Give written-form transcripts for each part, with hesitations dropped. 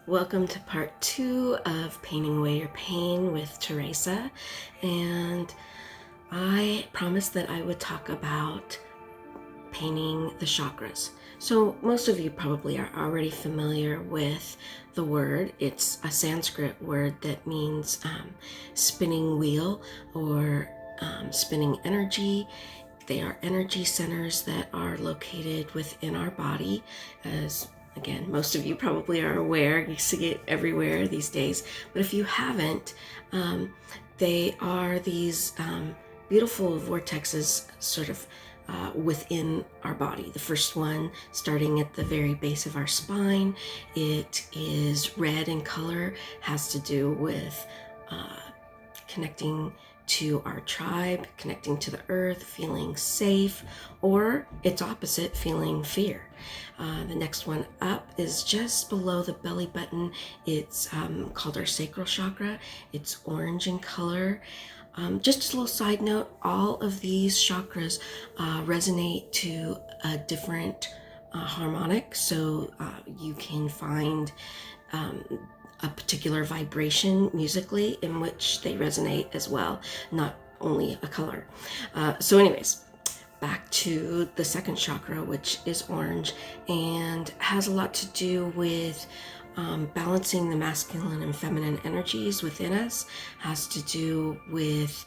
Welcome to part 2 of Painting Away Your Pain with Teresa, and I promised that I would talk about painting the chakras. So most of you probably are already familiar with the word. It's a Sanskrit word that means spinning wheel or spinning energy. They are energy centers that are located within our body. As again, most of you probably are aware, you see it everywhere these days, but if you haven't, they are these beautiful vortexes sort of within our body. The first one starting at the very base of our spine. It is red in color, has to do with connecting to our tribe, connecting to the earth, feeling safe, or its opposite, feeling fear. The next one up is just below the belly button. It's called our sacral chakra. It's orange in color. Just a little side note, all of these chakras resonate to a different harmonic, so you can find a particular vibration musically in which they resonate as well, not only a color. So anyways, back to the second chakra, which is orange and has a lot to do with balancing the masculine and feminine energies within us, has to do with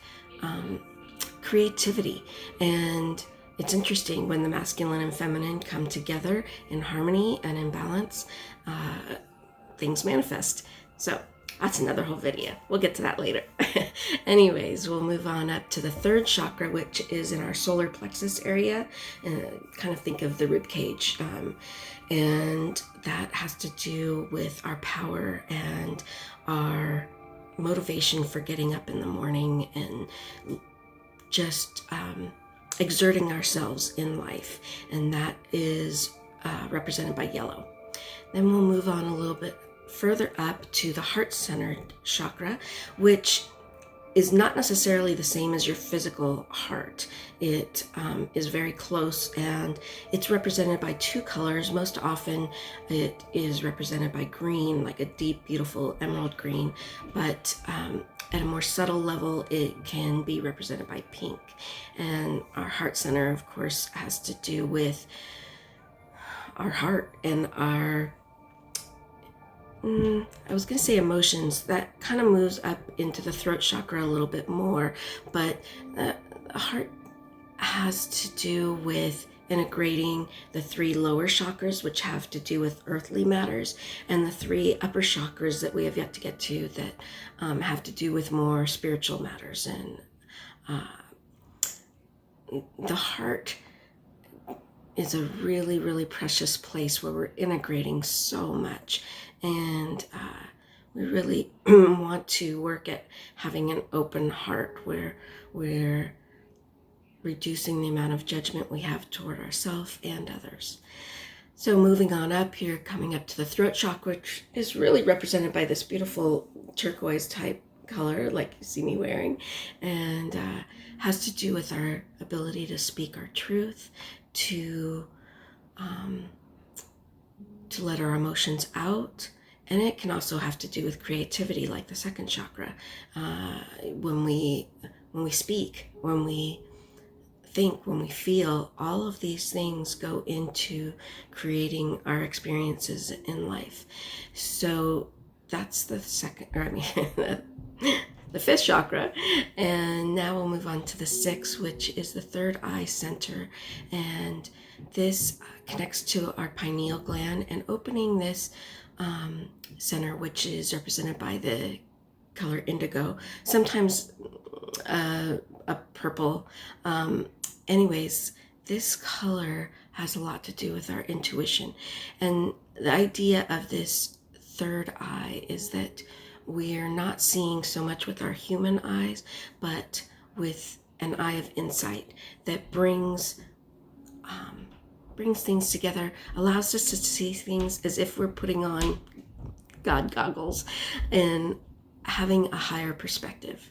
creativity. And it's interesting when the masculine and feminine come together in harmony and in balance, things manifest. So that's another whole video. We'll get to that later. Anyways, we'll move on up to the third chakra, which is in our solar plexus area. Kind of think of the rib cage. And that has to do with our power and our motivation for getting up in the morning and just exerting ourselves in life. And that is represented by yellow. Then we'll move on a little bit further up to the heart-centered chakra, which is not necessarily the same as your physical heart. It is very close, and it's represented by two colors. Most often it is represented by green, like a deep, beautiful emerald green, but at a more subtle level, it can be represented by pink. And our heart center, of course, has to do with our heart and our I was going to say emotions. That kind of moves up into the throat chakra a little bit more, but the heart has to do with integrating the three lower chakras, which have to do with earthly matters, and the three upper chakras that we have yet to get to that have to do with more spiritual matters. And the heart is a really, really precious place where we're integrating so much. And we really want to work at having an open heart where we're reducing the amount of judgment we have toward ourselves and others. So moving on up here, coming up to the throat chakra, which is really represented by this beautiful turquoise type color like you see me wearing, and has to do with our ability to speak our truth, to let our emotions out. And it can also have to do with creativity, like the second chakra. When we speak, when we think, when we feel, all of these things go into creating our experiences in life. So that's the second, or I mean, the fifth chakra. And now we'll move on to the sixth, which is the third eye center. And this connects to our pineal gland, and opening this center, which is represented by the color indigo, sometimes a purple. Anyways, this color has a lot to do with our intuition. And the idea of this third eye is that we're not seeing so much with our human eyes, but with an eye of insight that brings things together, allows us to see things as if we're putting on God goggles and having a higher perspective.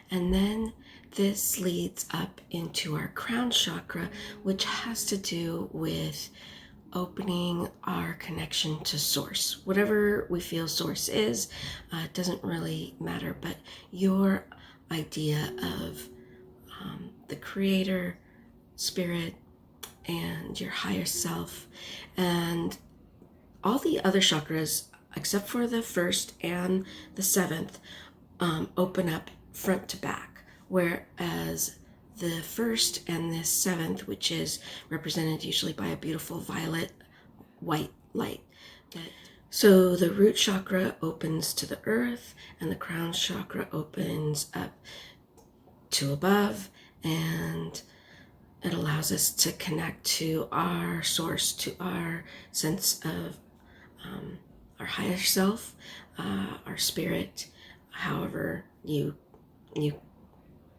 And then this leads up into our crown chakra, which has to do with opening our connection to source. Whatever we feel source is, it doesn't really matter, but your idea of the creator, spirit, and your higher self, and all the other chakras, except for the first and the seventh, open up front to back, whereas the first and the seventh, which is represented usually by a beautiful violet white light. So the root chakra opens to the earth, and the crown chakra opens up to above, and it allows us to connect to our source, to our sense of our higher self, our spirit, however you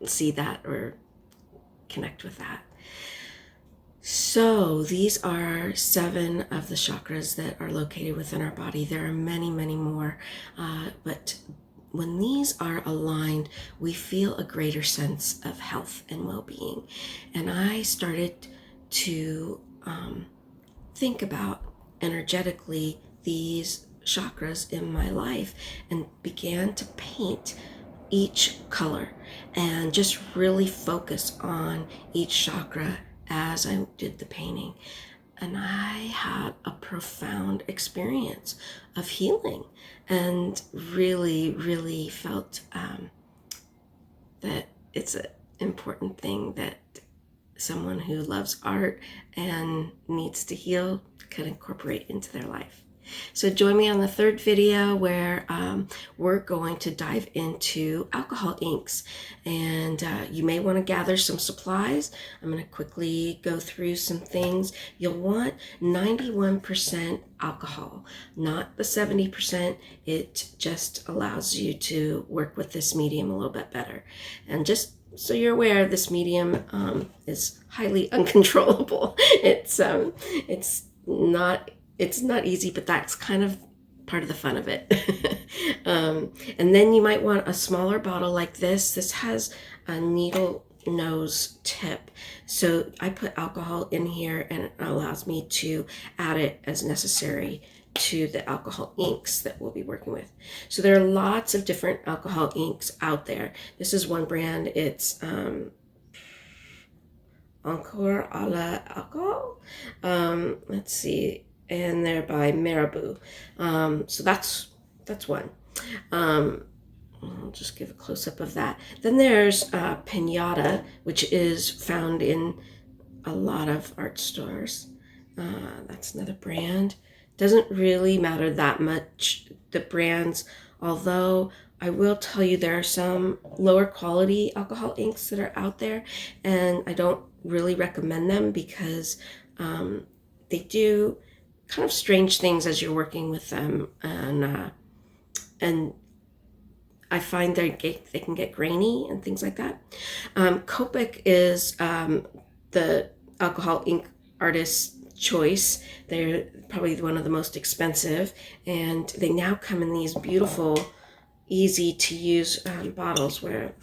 see that or connect with that. So these are 7 of the chakras that are located within our body. There are many, many more, but when these are aligned, we feel a greater sense of health and well-being. And I started to think about energetically these chakras in my life and began to paint each color and just really focus on each chakra as I did the painting. And I had a profound experience of healing and really, really felt that it's an important thing that someone who loves art and needs to heal could incorporate into their life. So join me on the 3rd video where we're going to dive into alcohol inks, and you may want to gather some supplies. I'm going to quickly go through some things. You'll want 91% alcohol, not the 70%. It just allows you to work with this medium a little bit better. And just so you're aware, this medium is highly uncontrollable. It's not easy, but that's kind of part of the fun of it. And then you might want a smaller bottle like this. This has a needle nose tip. So I put alcohol in here and it allows me to add it as necessary to the alcohol inks that we'll be working with. So there are lots of different alcohol inks out there. This is one brand. It's Encore a la Alcohol. Let's see. And they're by Marabou. So that's one. I'll just give a close-up of that. Then there's Pinata, which is found in a lot of art stores. That's another brand. Doesn't really matter that much, the brands, although I will tell you there are some lower quality alcohol inks that are out there, and I don't really recommend them because they do kind of strange things as you're working with them, and I find they can get grainy and things like that. Copic is the alcohol ink artist's choice. They're probably one of the most expensive, and they now come in these beautiful, easy to use bottles where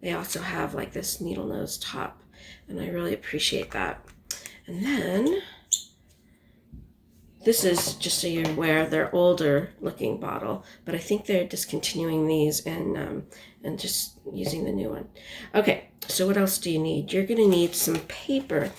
they also have like this needle nose top, and I really appreciate that. And then this is, just so you're aware, they're older looking bottle, but I think they're discontinuing these and just using the new one. Okay, so what else do you need? You're gonna need some paper.